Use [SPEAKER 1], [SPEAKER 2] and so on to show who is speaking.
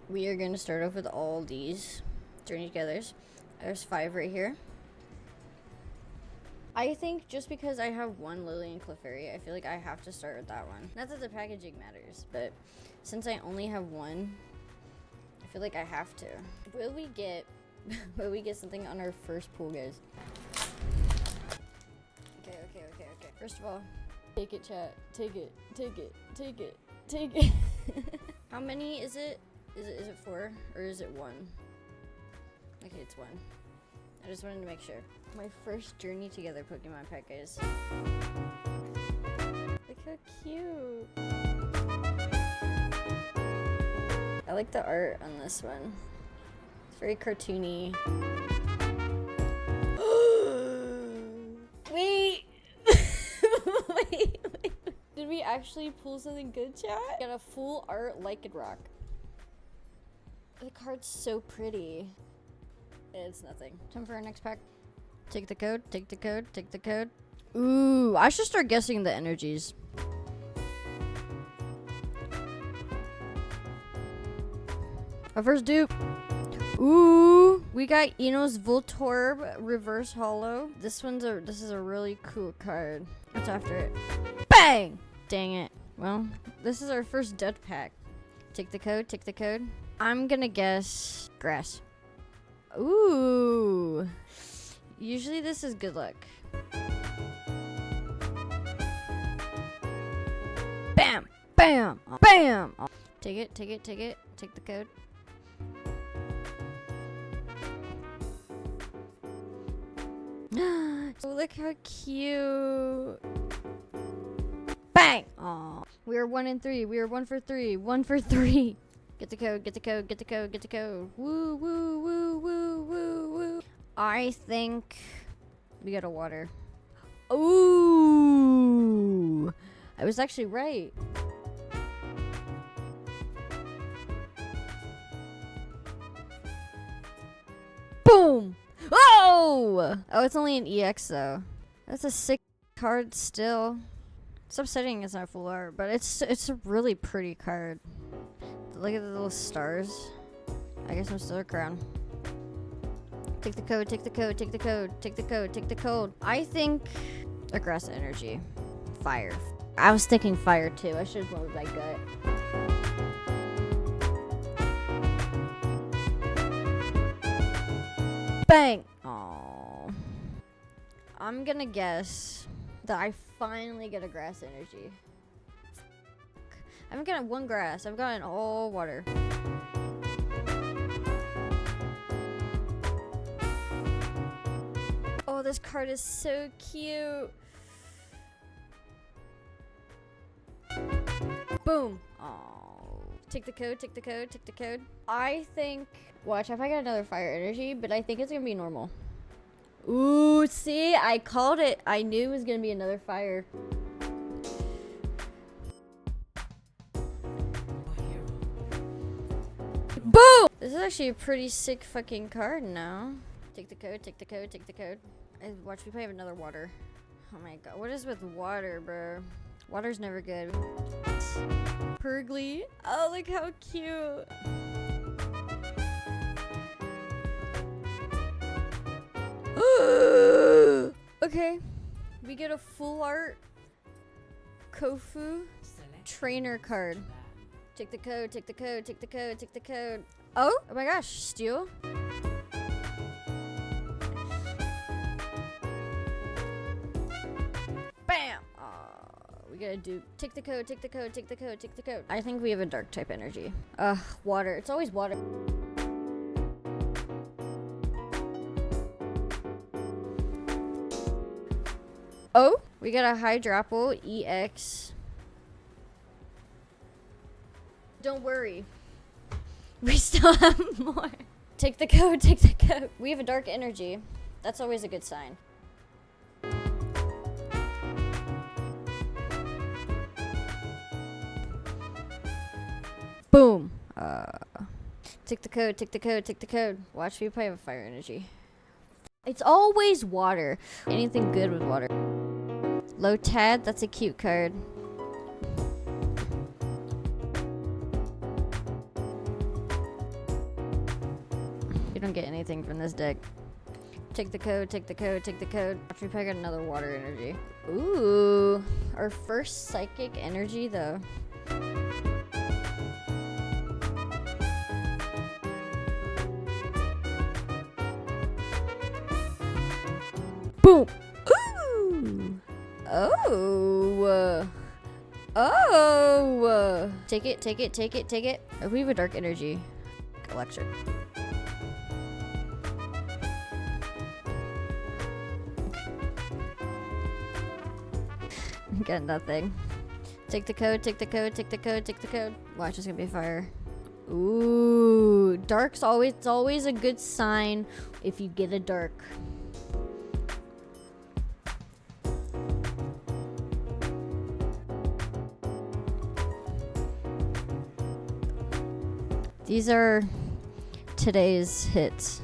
[SPEAKER 1] We are going to start off with all these Journey Togethers. There's 5 right here. I think just because I have one Lily and Clefairy, I feel like I have to start with that one. Not that the packaging matters, but since I only have one, I feel like I have to. Will we get something on our first pool, guys? Okay. First of all, take it, chat. Take it. How many is it? Is it 4 or is it 1? Okay, it's 1. I just wanted to make sure. My first Journey Together Pokemon pack, guys. Look how cute. I like the art on this one. It's very cartoony. Wait. Wait. Did we actually pull something good, chat? Got a full art Lycanroc. The card's so pretty. It's nothing. Time for our next pack. Take the code. Ooh, I should start guessing the energies. Our first dupe. Ooh, we got Eno's Voltorb Reverse Holo. This is a really cool card. What's after it? Bang! Dang it. Well, this is our first dud pack. Take the code. I'm gonna guess grass. Ooh. Usually this is good luck. Bam! Bam! Bam! Take it. Take the code. Oh, look how cute. Bang! Aw. We are 1 and 3. We are 1 for 3. 1 for 3. Get the code. Woo. I think we got a water. Ooh. I was actually right. Boom! Oh! Oh, it's only an EX though. That's a sick card still. It's upsetting it's not full art, but it's a really pretty card. Look at the little stars. I guess I'm still a crown. Take the code. I think a grass energy. Fire. I was thinking fire too. I should have gone with my gut. Bang! Aww. I'm gonna guess that I finally get a grass energy. I haven't gotten one grass. I've gotten all water. Oh, this card is so cute. Boom. Oh. Take the code. I think, watch, if I get another fire energy, but I think it's gonna be normal. Ooh, see, I called it. I knew it was gonna be another fire. Boom! This is actually a pretty sick fucking card now. Take the code. Watch, we probably have another water. Oh my god, what is with water, bro? Water's never good. Purgly. Oh, look how cute. Okay, we get a full art Kofu trainer card. Take the code. Oh my gosh, steal. Bam! We gotta do. Take the code. I think we have a dark type energy. Water. It's always water. Oh, we got a Hydrapple EX. Don't worry. We still have more. Take the code. We have a dark energy. That's always a good sign. Boom. Take the code. Watch, we probably have a fire energy. It's always water. Anything good with water. Lotad, that's a cute card. You don't get anything from this deck. Take the code, take the code, take the code. Watch me pick out another water energy. Ooh, our first psychic energy though. Boom! Ooh! Oh! Oh! Take it, take it, take it, take it. Oh, we have a dark energy. Electric. Get nothing. Take the code, take the code, take the code, take the code. Watch, it's gonna be fire. Ooh, dark's always, it's always a good sign if you get a dark. These are today's hits.